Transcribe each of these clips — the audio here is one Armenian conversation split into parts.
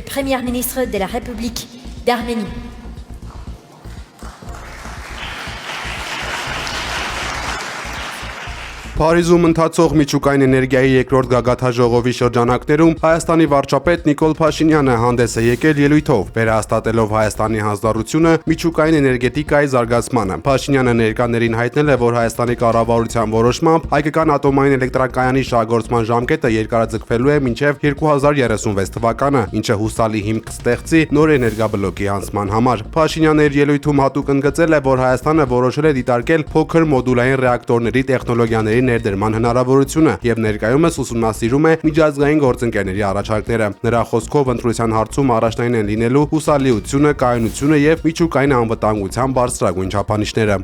Premier ministre de la République d'Arménie. Փարիզում ընթացող միջուկային էներգիայի երկրորդ գագաթաժողովի շրջանակներում Հայաստանի վարչապետ Նիկոլ Փաշինյանը հանդես է եկել ելույթով, վերահաստատելով Հայաստանի հանձնառությունը միջուկային էներգետիկայի զարգացմանը։ Փաշինյանը ներկաներին հայտնել է, որ Հայաստանի կառավարության որոշմամբ հայկական ատոմային էլեկտրակայանի շահգործման ժամկետը երկարաձգվելու է մինչև 2036 թվականը, ինչը հուսալի հիմք կստեղծի նոր էներգաբլոկի անցման համար։ Փաշինյանը իր ելույթում հատուկ ընդգծել է, որ Հայաստանը որոշել է դիտարկել փոքր մոդուլային ռեակտորների տեխնոլոգիաների ներդրման հնարավորությունը եւ ներկայումս ուսումնասիրում է միջազգային գործընկերների առաջարկները։ Նրա խոսքով ընտրության հարցում առաջնային են լինելու հուսալիությունը, կայունությունը եւ միջուկային անվտանգության բարձրագույն չափանիշները։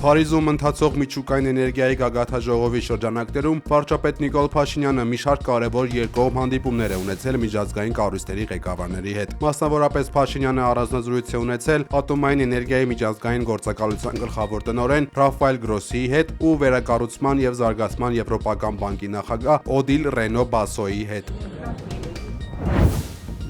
Փարիզում ընթացող միջուկային էներգիայի գագաթաժողովի շրջանակներում վարչապետ Նիկոլ Փաշինյանը մի շարք կարևոր երկկողմ հանդիպումներ է ունեցել միջազգային կառույցների ղեկավարների հետ։ Մասնավորապես Փաշինյանը առանձնազրույց է ունեցել ատոմային էներգիայի միջազգային գործակալության գլխավոր տնօրեն Ռաֆայել Գրոսիի հետ ու վերակառուցման եւ զարգացման եվրոպական բանկի նախագահ Օդիլ Ռենո Բասոյի հետ։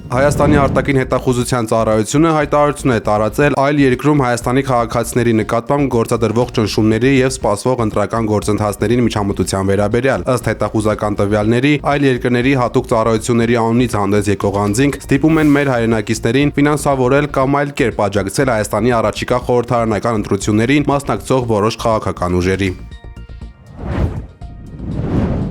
Հայաստանի արտաքին հետախուզության ծառայությունը հայտարարություն է տարածել այլ երկրում Հայաստանի քաղաքացիների նկատմամբ գործադրվող ճնշումների եւ սպասվող ընտրական գործընթացների միջամտության վերաբերյալ։ Ըստ հետախուզական տվյալների, այլ երկրների հատուկ ծառայությունների անունից հանդես եկող անձինք ստիպում են մեր հայրենակիցներին ֆինանսավորել կամ այլ կերպ աջակցել Հայաստանի առաջիկա խորհրդարանական ընտրություններին մասնակցող որոշ քաղաքական ուժերի։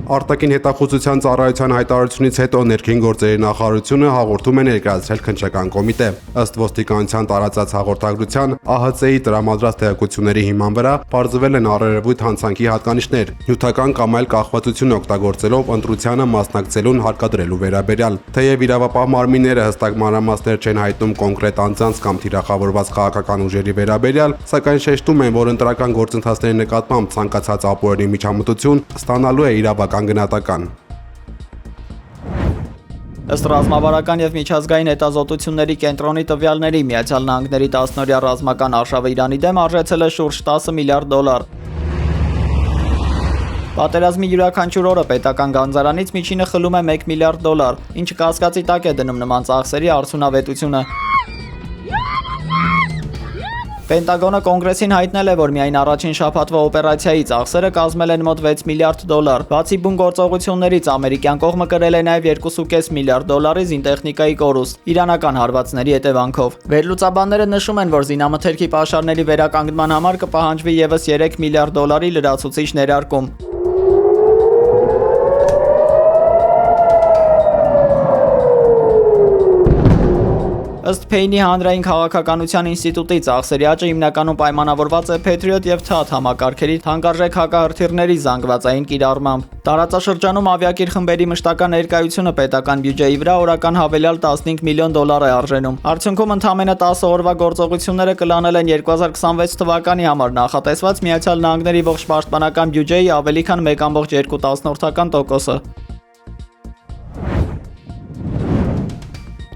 Արտաքին հետախուզության ծառայության հայտարարությունից հետո ներքին գործերի նախարարությունը հաղորդում է ներկայացրել քննչական կոմիտե։ Ըստ ոստիկանության տարածած հաղորդագրության, ԱՀԾ-ի տրամադրած տեղեկությունների հիման վրա բարձվել են առերևույթ հանցանքի հատկանիշներ, նյութական կամ այլ կախվածություն օգտագործելով ընտրությանը մասնակցելուն հարկադրելու վերաբերյալ։ Թեև իրավապահ մարմինները հստակ մանրամասներ չեն հայտնում կոնկրետ անձանց կամ թիրախավորված քաղաքական ուժերի վերաբերյալ, սակայն շեշտում են, որ ընտրական գործընթացների նկատմամբ ցանկացած ապօրինի միջամտություն ստանալու է իրավական գնահատական։ Ըստ ռազմավարական եւ միջազգային հետազոտությունների կենտրոնի տվյալների Միացյալ Նահանգների 10-օրյա ռազմական արշավը Իրանի դեմ արժեցել է շուրջ 10 միլիարդ դոլար։ Պատերազմի յուրաքանչյուր օրը պետական գանձարանից միջինը խլում է 1 միլիարդ դոլար, ինչը կասկածի տակ է դնում նման ծախսերի արդյունավետությունը։ Պենտագոնը կոնգրեսին հայտնել է, որ միայն առաջին շաբաթվա օպերացիայի ծախսերը կազմել են մոտ 6 միլիարդ դոլար։ Բացի բուն գործողություններից ամերիկյան կողմը կրել է նաև 2.5 միլիարդ դոլարի զինտեխնիկայի կորուստ իրանական հարվածների հետևանքով։ Վերլուծաբանները նշում են, որ զինամթերքի պաշարների վերականգնման համար կպահանջվի ևս 3 միլիարդ դոլարի լրացուցիչ ներարկում։ Ըստ Փեյնի հանրային քաղաքականության ինստիտուտի ծախսերի աճը հիմնականում պայմանավորված է Patriot եւ THAAD համակարգերի թանկարժեք հակահրթիռների զանգվածային կիրառմամբ։ Տարածաշրջանում ավիակիր խմբերի մշտական ներկայությունը պետական բյուջեի վրա օրական հավելյալ 15 միլիոն դոլար է արժենում։ Արդյունքում ընդամենը 10 օրվա գործողությունները կլանել են 2026 թվականի համար նախատեսված Միացյալ Նահանգների ողջ պաշտպանական բյուջեի ավելի քան 1.2%-ը։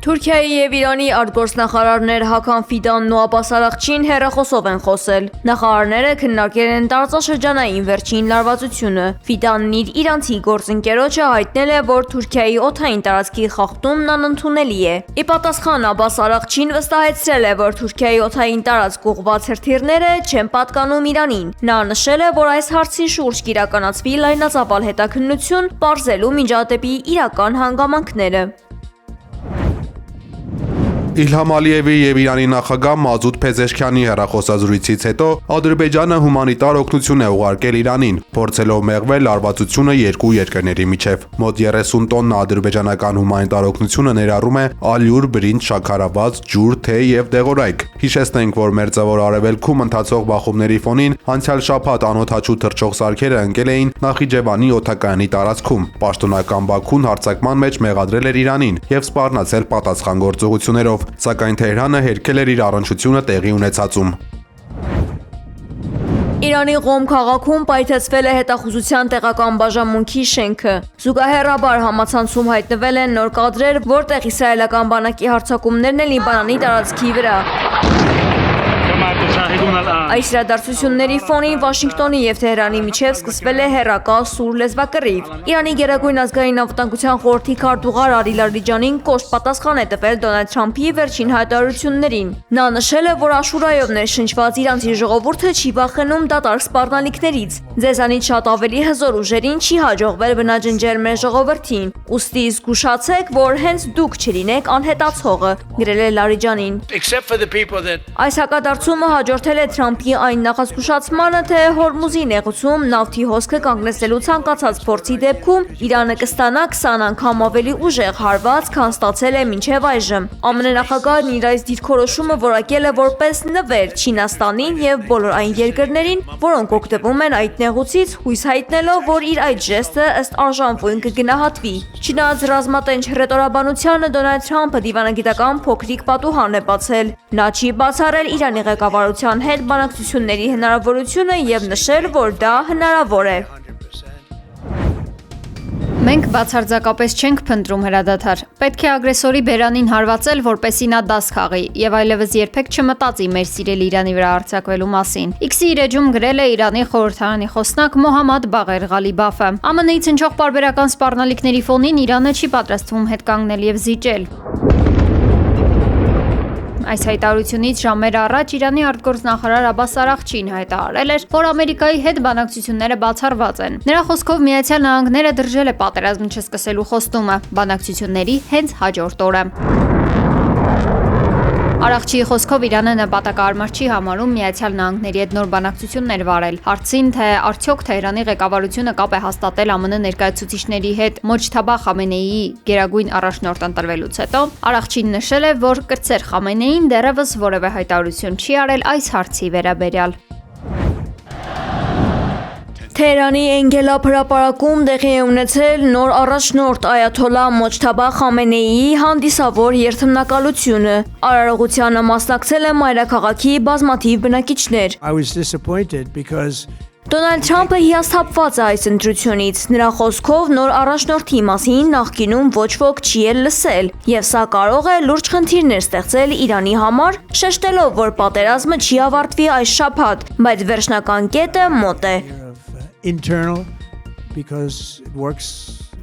Թուրքիայի եւ Իրանի արտգործնախարարներ Հական Ֆիդանն ու Աբբաս Արաղչին հեռախոսով են խոսել։ Նախարարները քննարկել են տարածաշրջանային վերջին լարվածությունը։ Ֆիդանն իր իրանցի գործընկերոջը հայտնել է, որ Թուրքիայի օդային տարածքի խախտումն անընդունելի է։ Ի պատասխան Աբբաս Արաղչին վստահեցրել է, որ Թուրքիայի օդային տարածք ուղղված հրթիռները չեն պատկանում Իրանին։ Նա նշել է, որ այս հարցի շուրջ կիրականացվի լայնածավալ հետաքննություն, պարզելու միջադեպի իրական հանգամանքները։ Իլհամ Ալիևի եւ Իրանի նախագահ Մազուդ Փեզեշքյանի հեռախոսազրույցից հետո Ադրբեջանը հումանիտար օգնություն է ուղարկել Իրանին, փորձելով մեղվել լարվածությունը երկու երկրների միջև։ Մոտ 30 տոննա ադրբեջանական հումանիտար օգնությունը ներառում է ալյուր, բրինձ, շաքարավազ, ջուր, թեյ եւ դեղորայք։ Հիշեցնենք, որ Մերձավոր Արևելքում ընթացող բախումների ֆոնին անցյալ շաբաթ անօդաչու թռչող սարքերը ընկել էին Նախիջևանի օդակայանի տարածքում։ Պաշտոնական Բաքուն հարձակման մեջ մեղադրել էր Իրանին եւ սպառնացել պատասխան գործողություններով, սակայն Թեհրանը հերքել էր իր առնչությունը տեղի ունեցածում։ Իրանի Ղոմ քաղաքում պայթեցվել է հետախուզության տեղական բաժանմունքի շենքը։ Զուգահեռաբար համացանցում հայտնվել են նոր կադրեր, որտեղ իսրայելական բանակի հարձակումներն են Լիբանանի տարածքի վրա։ Այս իրադարձությունների ֆոնին Վաշինգտոնի եւ Թեհրանի միջև սկսվել է հերակա սուր լեզվակռիվ։ Իրանի Գերագույն ազգային անվտանգության խորհրդի քարտուղար Արի Լարիջանին կոշտ պատասխան է տվել Դոնալդ Թրամփի վերջին հայտարարություններին։ Նա նշել է, որ Աշուրայով ներշնչված իրանցի ժողովուրդը չի վախենում դատարկ սպառնալիքներից։ Ձեզանից շատ ավելի հզոր ուժերին չի հաջողվել բնաջնջել մեր ժողովրդին։ Ուստի զգուշացեք, որ հենց դուք չլինեք անհետացողը, գրել է Լարիջանին։ Այս հակադարձումը հաջորդել է Թրամփի այն նախազգուշացմանը, թե Հորմուզի նեղուցում նավթի հոսքը կանգնեցնելու ցանկացած փորձի դեպքում Իրանը կստանա 20 անգամ ավելի ուժեղ հարված, քան ստացել է մինչև այժմ։ ԱՄՆ նախագահն իր այս դիրքորոշումը որակել է որպես նվեր Չինաստանին եւ բոլոր այն երկրներին, որոնք օգտվում են այդ նեղուցից, հույս հայտնելով, որ իր այդ ժեստը ըստ արժանվույն կգնահատվի։ Չնայած ռազմատենչ հռետորաբանությանը Դոնալդ Թրամփը դիվանագիտական փոքրիկ պատուհան է բացել։ Նա չի բացառել Իրանի ղեկավարության հետ բանակցությունների հնարավորությունը եւ նշել, որ դա հնարավոր է։ Մենք բացարձակապես չենք փնտրում հրադադար։ Պետք է ագրեսորի բերանին հարվածել, որպեսզի նա դաս քաղի եւ այլևս երբեք չմտածի մեր սիրելի Իրանի վրա արձակվելու մասին։ X-ի իր էջում գրել է Իրանի խորհրդարանի խոսնակ Մոհամմադ Բաղեր Ղալիբաֆը։ ԱՄՆ-ի ցնչող պարբերական սպառնալիքների ֆոնին Իրանը չի պատրաստվում հետ կանգնել եւ զիջել։ Այս հայտարարությունից ժամեր առաջ Իրանի արտգործնախարար Աբբաս Արաղչին հայտարարել էր, որ Ամերիկայի հետ բանակցությունները բացառված են։ Նրա խոսքով Միացյալ Նահանգները դրժել է պատերազմ չսկսելու խոստումը բանակցությունների հենց հաջորդ օրը։ Արաղչիի խոսքով Իրանը նպատակարար չի համարում Միացյալ Նահանգների հետ նոր բանակցություններ վարել։ Հարցին, թե արդյոք Թեհրանի ղեկավարությունը կապ է հաստատել ԱՄՆ ներկայացուցիչների հետ Մոջթաբա Խամենեիի գերագույն առաջնորդ ընտրվելուց հետո, Արաղչին նշել է, որ կրտսեր Խամենեին դեռևս որևէ հայտարարություն չի արել այս հարցի վերաբերյալ։ Թեհրանի Էնգելա հրապարակում տեղի է ունեցել նոր առաջնորդ Այաթոլլա Մոջթաբա Խամենեիի հանդիսավոր երթմնակալությունը։ Արարողությանը մասնակցել են մայրաքաղաքի բազմաթիվ բնակիչներ։ Դոնալդ Թրամփը հիասթափված է այս ընտրությունից։ Նրա խոսքով նոր առաջնորդի մասին նախկինում ոչ ոք չի էլ լսել, եւ սա կարող է լուրջ խնդիրներ ստեղծել Իրանի համար, շեշտելով, որ պատերազմը չի ավարտվի այս շաբաթ, բայց վերջնական կետը մոտ է։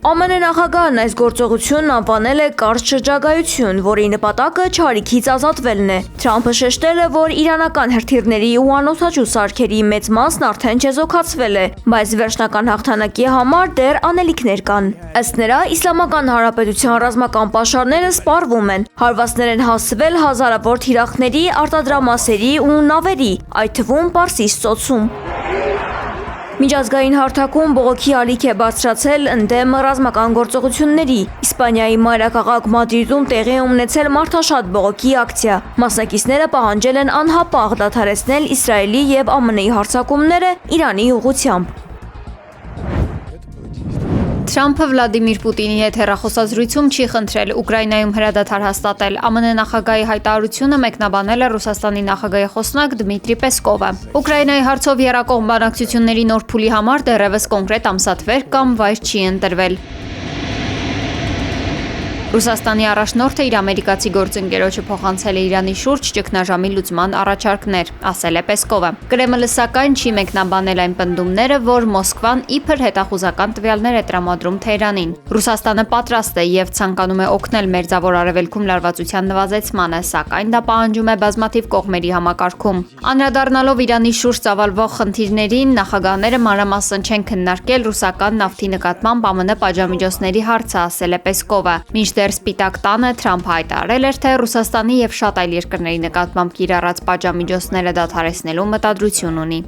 ԱՄՆ նախագահն այս գործողությունն անվանել է կարճ շրջագայություն, որի նպատակը չարիքից ազատվելն է։ Թրամփը շեշտել է, որ իրանական հրթիռների ու անօդաչու սարքերի մեծ մասն արդեն չեզոքացվել է, բայց վերջնական հաղթանակի համար դեռ անելիքներ կան։ Ըստ նրա, Իսլամական Հանրապետության ռազմական պաշարները սպառվում են, հարվածներ են հասցվել հազարավոր թիրախների, արտադրամասերի ու նավերի, այդ թվում Պարսից ծոցում։ Միջազգային հարթակում բողոքի ալիք է բարձրացել ընդդեմ ռազմական գործողությունների։ Իսպանիայի մայրաքաղաք Մադրիդում տեղի է ունեցել մարդաշատ բողոքի ակցիա։ Մասնակիցները պահանջել են անհապաղ դադարեցնել Իսրայելի եւ ԱՄՆ-ի հարձակումները Իրանի ուղղությամբ։ Թրամփը Վլադիմիր Պուտինի հետ հեռախոսազրույցում չի խնդրել Ուկրաինայում հրադադար հաստատել։ ԱՄՆ նախագահի հայտարարությունը մեկնաբանել է Ռուսաստանի նախագահի խոսնակ Դմիտրի Պեսկովը։ Ուկրաինայի հարցով եռակողմ բանակցությունների նոր փուլի համար դեռևս կոնկրետ ամսաթվեր կամ վայր չի ընտրվել։ Ռուսաստանի առաջնորդը իր ամերիկացի գործընկերոջը փոխանցել է Իրանի շուրջ ճգնաժամի լուծման առաջարկներ, ասել է Պեսկովը։ Կրեմլը սակայն չի մեկնաբանել այն պնդումները, որ Մոսկվան իբր հետախուզական տվյալներ է տրամադրում Թեհրանին։ Ռուսաստանը պատրաստ է եւ ցանկանում է օգնել Մերձավոր Արևելքում լարվածության նվազեցմանը, սակայն դա պահանջում է բազմաթիվ կողմերի համակարգում։ Անդրադառնալով Իրանի շուրջ ծավալվող խնդիրներին, նախագահները մանրամասն չեն քննարկել ռուսական նավթի նկատմամբ ԱՄՆ պատժամիջոցների հարցը, ասել է Պեսկովը։ Մինչդեռ Սպիտակ տանը Թրամփը հայտարարել էր, թե Ռուսաստանի եւ շատ այլ երկրների նկատմամբ կիրառած պատժամիջոցները դադարեցնելու մտադրություն ունի։